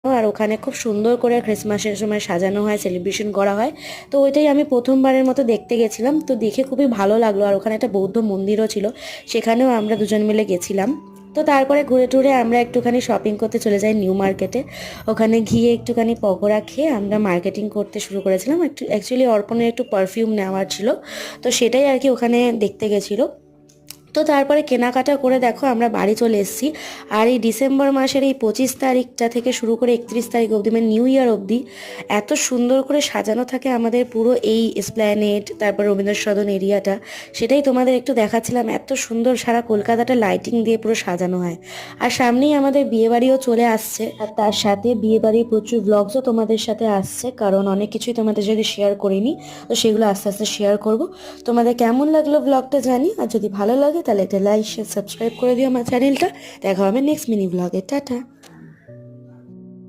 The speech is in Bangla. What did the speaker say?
আর ওখানে খুব সুন্দর করে ক্রিসমাসের সময় সাজানো হয়, সেলিব্রেশন করা হয়। তো ওইটাই আমি প্রথমবারের মতো দেখতে গেছিলাম, তো দেখে খুবই ভালো লাগলো। আর ওখানে একটা বৌদ্ধ মন্দিরও ছিল, সেখানেও আমরা দুজন মিলে গেছিলাম। তো তারপরে ঘুরে টুরে আমরা একটুখানি শপিং করতে চলে যাই নিউ মার্কেটে। ওখানে গিয়ে একটুখানি পকোড়া খেয়ে আমরা মার্কেটিং করতে শুরু করেছিলাম। একটু অ্যাকচুয়ালি অর্পণের একটু পারফিউম নেওয়ার ছিল, তো সেটাই আর কি ওখানে দেখতে গেছিলো। তো তারপরে কেনাকাটা করে দেখো আমরা বাড়ি চলে এসেছি। আর এই ডিসেম্বর মাসের এই 25 তারিখটা থেকে শুরু করে 31 তারিখ অবধি, মানে নিউ ইয়ার অবধি, এত সুন্দর করে সাজানো থাকে আমাদের পুরো এই এসপ্ল্যানেড, তারপর রবীন্দ্র সদন এরিয়াটা। সেটাই তোমাদের একটু দেখাচ্ছিলাম, এত সুন্দর সারা কলকাতাটা লাইটিং দিয়ে পুরো সাজানো হয়। আর সামনেই আমাদের বিয়েবাড়িও চলে আসছে, আর তার সাথে বিয়েবাড়ির প্রচুর ব্লগসও তোমাদের সাথে আসছে, কারণ অনেক কিছুই তোমাদের যদি শেয়ার করিনি, তো সেগুলো আস্তে আস্তে শেয়ার করব। তোমাদের কেমন লাগলো ব্লগটা জানি, আর যদি ভালো লাগে তাহলে একটা লাইক শেয়ার সাবস্ক্রাইব করে দিও আমার চ্যানেলটা। দেখা হবে নেক্সট মিনি ব্লগে। টাটা।